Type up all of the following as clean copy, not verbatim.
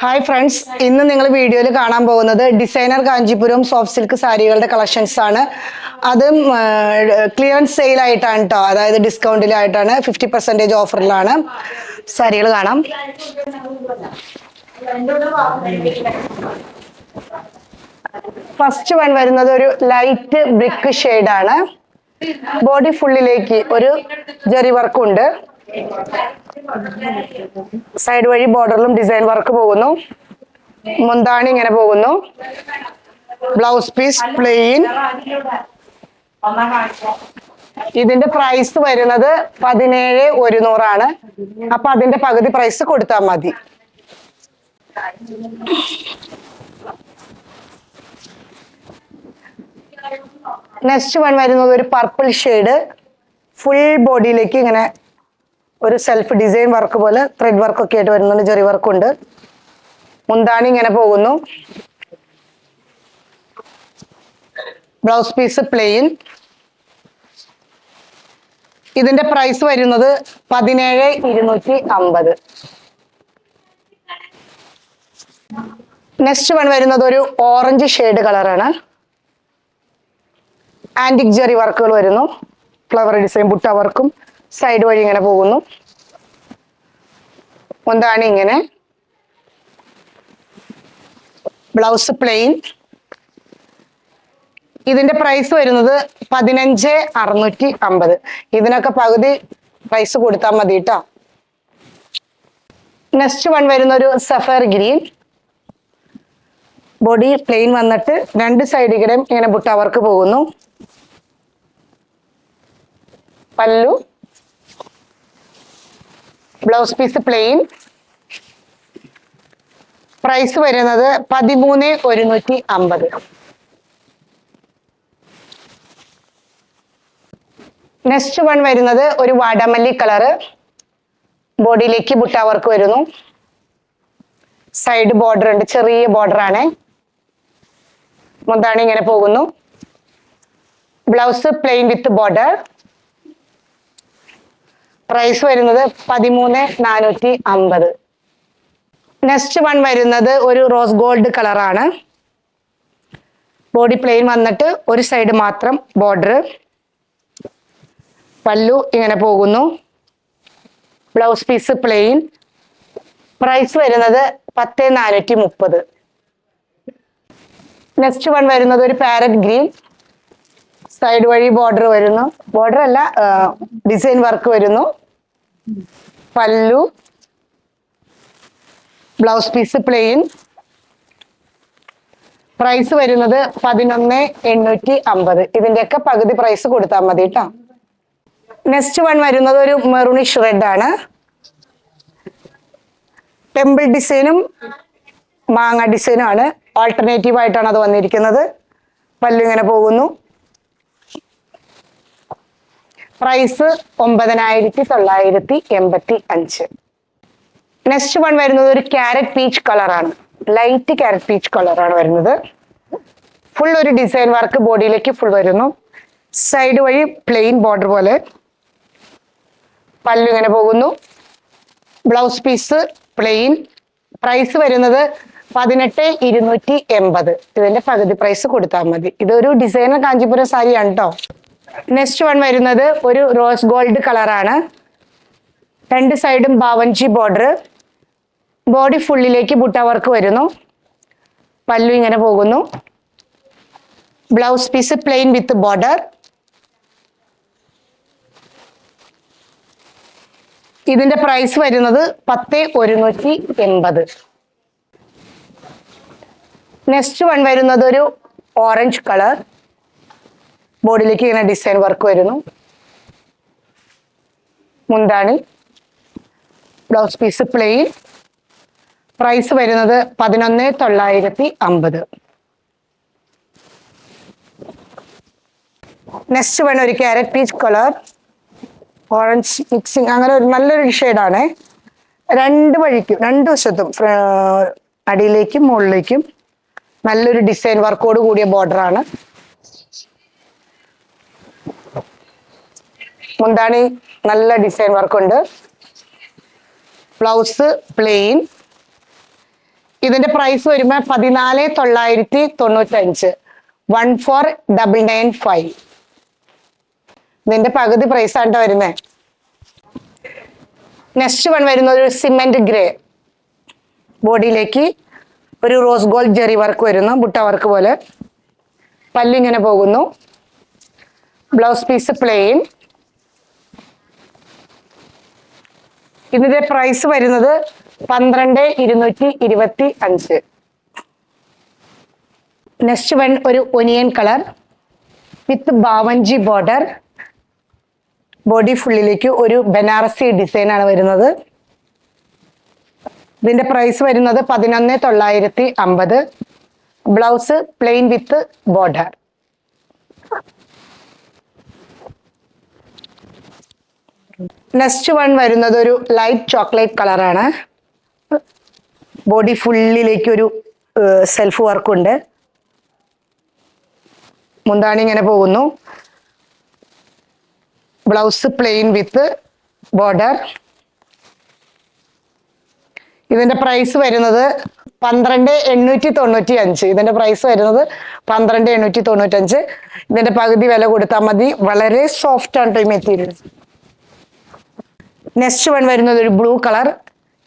Hi friends, ഇന്ന് നിങ്ങൾ വീഡിയോയിൽ കാണാൻ പോകുന്നത് ഡിസൈനർ കാഞ്ചീപുരം സോഫ്റ്റ് സിൽക്ക് സാരികളുടെ കളക്ഷൻസ് ആണ്. അതും ക്ലിയറൻസ് സെയിൽ ആയിട്ടാണ് കേട്ടോ, അതായത് ഡിസ്കൗണ്ടിലായിട്ടാണ്. 50% ഓഫറിലാണ് സാരികൾ കാണാം. ഫസ്റ്റ് വൺ വരുന്നത് ഒരു ലൈറ്റ് ബ്രിക്ക് ഷെയ്ഡാണ്. ബോഡി ഫുള്ളിലേക്ക് ഒരു ജെറി വർക്കുണ്ട്. സൈഡ് വഴി ബോർഡറിലും ഡിസൈൻ വർക്ക് പോകുന്നു. മുന്താണി ഇങ്ങനെ പോകുന്നു. Blouse piece plain. ഇതിന്റെ പ്രൈസ് വരുന്നത് 17,100 അപ്പൊ അതിന്റെ പകുതി പ്രൈസ് കൊടുത്താൽ മതി. നെക്സ്റ്റ് വൺ വരുന്നത് ഒരു പർപ്പിൾ ഷെയ്ഡ്. ഫുൾ ബോഡിയിലേക്ക് ഇങ്ങനെ ഒരു സെൽഫ് ഡിസൈൻ വർക്ക് പോലെ ത്രെഡ് വർക്ക് ഒക്കെ ആയിട്ട് വരുന്നുണ്ട്. ജെറി വർക്കുണ്ട്. മുന്താണി ഇങ്ങനെ പോകുന്നു. Blouse piece plain. ഇതിന്റെ പ്രൈസ് വരുന്നത് 17,250. നെക്സ്റ്റ് വൺ വരുന്നത് ഒരു ഓറഞ്ച് ഷെയ്ഡ് കളറാണ്. ആന്റിക് ജെറി വർക്കുകൾ വരുന്നു. ഫ്ലവർ ഡിസൈൻ ബുട്ട വർക്കും സൈഡ് വഴി ഇങ്ങനെ പോകുന്നു. മുന്താണി ഇങ്ങനെ. Blouse plain. ഇതിന്റെ പ്രൈസ് വരുന്നത് 15,650. ഇതിനൊക്കെ പകുതി പ്രൈസ് കൊടുത്താൽ മതി കേട്ടോ. നെക്സ്റ്റ് വൺ വരുന്ന ഒരു സഫയർ ഗ്രീൻ. ബോഡി പ്ലെയിൻ വന്നിട്ട് രണ്ട് സൈഡിലും ഇങ്ങനെ ബുട്ട വർക്ക് പോകുന്നു. Pallu. Blouse piece plain. Price വരുന്നത് 13,150. നെക്സ്റ്റ് വൺ വരുന്നത് ഒരു വാടാമല്ലി കളറ്. ബോഡിയിലേക്ക് ബുട്ട വർക്ക് വരുന്നു. സൈഡ് ബോർഡർ ഉണ്ട്, ചെറിയ ബോർഡർ ആണ്. മുന്താണി ഇങ്ങനെ പോകുന്നു. Blouse plain with border. Price വരുന്നത് 13,450. നെക്സ്റ്റ് വൺ വരുന്നത് ഒരു റോസ് ഗോൾഡ് കളറാണ്. ബോഡി പ്ലെയിൻ വന്നിട്ട് ഒരു സൈഡ് മാത്രം ബോർഡർ. പല്ലു ഇങ്ങനെ പോകുന്നു. Blouse piece plain. പ്രൈസ് വരുന്നത് 10,430. നെക്സ്റ്റ് വൺ വരുന്നത് ഒരു പാരറ്റ് ഗ്രീൻ. സൈഡ് വഴി ബോർഡർ വരുന്നു. ബോർഡർ അല്ല, ഡിസൈൻ വർക്ക് വരുന്നു. പല്ലു. Blouse piece plain. പ്രൈസ് വരുന്നത് 11,850. ഇതിന്റെയൊക്കെ പകുതി പ്രൈസ് കൊടുത്താൽ മതി കേട്ടോ. നെക്സ്റ്റ് വൺ വരുന്നത് ഒരു മെറൂണിഷ് റെഡ് ആണ്. ടെമ്പിൾ ഡിസൈനും മാങ്ങ ഡിസൈനും ആണ്. ആൾട്ടർനേറ്റീവ് ആയിട്ടാണ് അത് വന്നിരിക്കുന്നത്. പല്ലു ഇങ്ങനെ പോകുന്നു. പ്രൈസ് 9,985. നെക്സ്റ്റ് വൺ വരുന്നത് ഒരു ക്യാരറ്റ് പീച്ച് കളറാണ്. ലൈറ്റ് ക്യാരറ്റ് പീച്ച് കളറാണ് വരുന്നത്. ഫുൾ ഒരു ഡിസൈൻ വർക്ക് ബോഡിയിലേക്ക് ഫുൾ വരുന്നു. സൈഡ് വഴി പ്ലെയിൻ ബോർഡർ പോലെ. പല്ലു ഇങ്ങനെ പോകുന്നു. Blouse piece plain. പ്രൈസ് വരുന്നത് 18,280. ഇതിന്റെ പകുതി പ്രൈസ് കൊടുത്താൽ മതി. ഇതൊരു ഡിസൈനർ കാഞ്ചീപുരം സാരിയാണ് കേട്ടോ. നെക്സ്റ്റ് വൺ വരുന്നത് ഒരു റോസ് ഗോൾഡ് കളറാണ്. രണ്ട് സൈഡും ബാവഞ്ചി ബോർഡർ. ബോഡി ഫുള്ളിലേക്ക് ബുട്ട വർക്ക് വരുന്നു. പല്ലു ഇങ്ങനെ പോകുന്നു. Blouse piece plain with border. ഇതിന്റെ പ്രൈസ് വരുന്നത് 10,180. നെക്സ്റ്റ് വൺ വരുന്നത് ഒരു ഓറഞ്ച് കളർ. ബോഡിയിലേക്ക് ഇങ്ങനെ ഡിസൈൻ വർക്ക് വരുന്നു. മുന്താണി. Blouse piece plain. പ്രൈസ് വരുന്നത് 11,950. നെക്സ്റ്റ് വൺ ഒരു carrot peach colour. Orange mixing, അങ്ങനെ ഒരു നല്ലൊരു ഷെയ്ഡാണ്. രണ്ട് വഴിക്കും രണ്ട് വശത്തും അടിയിലേക്കും മുകളിലേക്കും നല്ലൊരു ഡിസൈൻ വർക്കോട് കൂടിയ ബോർഡറാണ്. മുന്താണി നല്ല ഡിസൈൻ വർക്കുണ്ട്. Blouse plain. ഇതിന്റെ പ്രൈസ് വരുമ്പോ 14,995. 14,995. ഇതിന്റെ പകുതി പ്രൈസ് ആണ് വരുന്നത്. നെക്സ്റ്റ് വൺ വരുന്നത് ഒരു സിമെന്റ് ഗ്രേ. ബോഡിയിലേക്ക് ഒരു റോസ് ഗോൾഡ് ജെറി വർക്ക് വരുന്നു, ബുട്ട വർക്ക് പോലെ. പല്ലിങ്ങനെ പോകുന്നു. Blouse piece plain. ഇതിന്റെ പ്രൈസ് വരുന്നത് 12,225. നെക്സ്റ്റ് വൺ ഒരു ഒനിയൻ കളർ വിത്ത് ബാവഞ്ചി ബോർഡർ. ബോഡി ഫുള്ളിലേക്ക് ഒരു ബനാറസി ഡിസൈൻ ആണ് വരുന്നത്. ഇതിന്റെ പ്രൈസ് വരുന്നത് 11,950. Blouse plain with border. Next one വരുന്നത് ഒരു ലൈറ്റ് ചോക്ലേറ്റ് കളറാണ്. ബോഡി ഫുള്ളിലേക്ക് ഒരു സെൽഫ് വർക്കുണ്ട്. മുന്താണി ഇങ്ങനെ പോകുന്നു. Blouse plain with border. ഇതിന്റെ പ്രൈസ് വരുന്നത് 12,895. ഇതിന്റെ പ്രൈസ് വരുന്നത് 12,895. ഇതിന്റെ പകുതി വില കൊടുത്താൽ മതി. വളരെ സോഫ്റ്റ് ആണ് ഈ മെറ്റീരിയൽ. നെക്സ്റ്റ് വൺ വരുന്നത് ഒരു ബ്ലൂ കളർ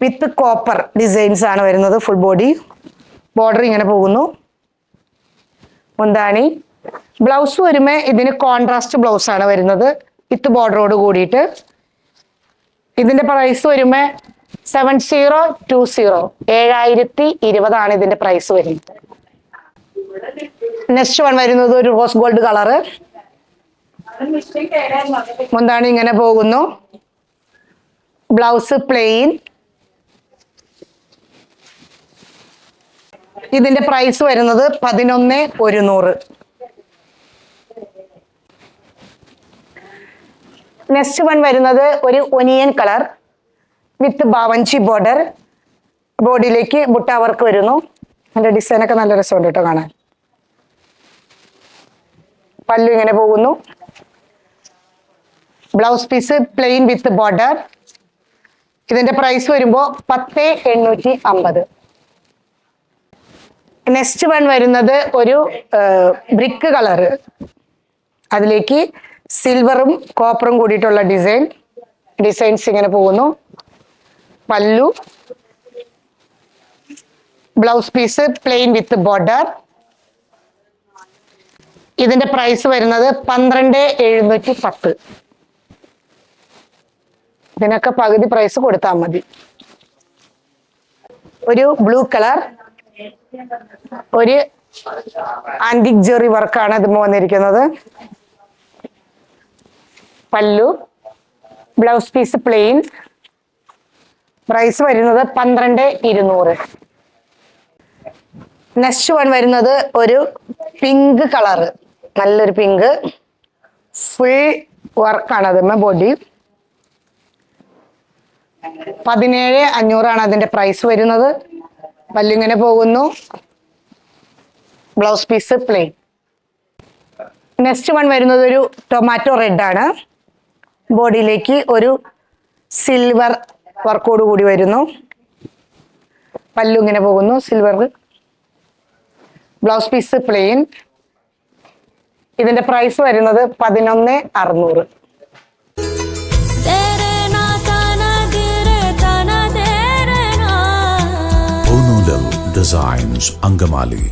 വിത്ത് കോപ്പർ ഡിസൈൻസ് ആണ് വരുന്നത്. ഫുൾ ബോഡി ബോർഡർ ഇങ്ങനെ പോകുന്നു. മുന്താണി. ബ്ലൗസ് വരുമ്പോ ഇതിന് കോൺട്രാസ്റ്റ് ബ്ലൗസ് ആണ് വരുന്നത് വിത്ത് ബോർഡറോട് കൂടിയിട്ട്. ഇതിന്റെ പ്രൈസ് വരുമ്പോ 7020. 7,020 ആണ് ഇതിന്റെ പ്രൈസ് വരുന്നത്. നെക്സ്റ്റ് വൺ വരുന്നത് ഒരു റോസ് ഗോൾഡ് കളറ്. മുന്താണി ഇങ്ങനെ പോകുന്നു. Blouse plain. ഇതിന്റെ പ്രൈസ് വരുന്നത് 11,100. നെക്സ്റ്റ് വൺ വരുന്നത് ഒരു ഒനിയൻ കളർ വിത്ത് ബാവഞ്ചി ബോർഡർ. ബോഡിയിലേക്ക് ബുട്ട വർക്ക് വരുന്നു. അതിന്റെ ഡിസൈൻ ഒക്കെ നല്ല രസമുണ്ട് കേട്ടോ കാണാൻ. പല്ലു ഇങ്ങനെ പോകുന്നു. Blouse piece plain with border. ഇതിന്റെ പ്രൈസ് വരുമ്പോ 10,850. നെക്സ്റ്റ് വൺ വരുന്നത് ഒരു ബ്രിക്ക് കളറ്. അതിലേക്ക് സിൽവറും കോപ്പറും കൂടിയിട്ടുള്ള ഡിസൈൻസ് ഇങ്ങനെ പോകുന്നു. Pallu. Blouse piece plain with border. ഇതിന്റെ പ്രൈസ് വരുന്നത് 12,710. ഇതിനൊക്കെ പകുതി പ്രൈസ് കൊടുത്താൽ മതി. ഒരു ബ്ലൂ കളർ ഒരു ആന്റിക് ജെറി വർക്കാണ് ഇത് വന്നിരിക്കുന്നത്. പല്ലു. Blouse piece plain. പ്രൈസ് വരുന്നത് 12,200. നെക്സ്റ്റ് വൺ വരുന്നത് ഒരു പിങ്ക് കളറ്. നല്ലൊരു പിങ്ക് ഫുൾ വർക്കാണ് അതിന്മേ ബോഡി. 17,500 അതിന്റെ പ്രൈസ് വരുന്നത്. പല്ലിങ്ങനെ പോകുന്നു. Blouse piece plain. Next one വരുന്നത് ഒരു ടൊമാറ്റോ റെഡ് ആണ്. ബോഡിയിലേക്ക് ഒരു സിൽവർ വർക്കോട് കൂടി വരുന്നു. പല്ലു ഇങ്ങനെ പോകുന്നു സിൽവർ. Blouse piece plain. ഇതിന്റെ പ്രൈസ് വരുന്നത് 11,600. Designs Angamali.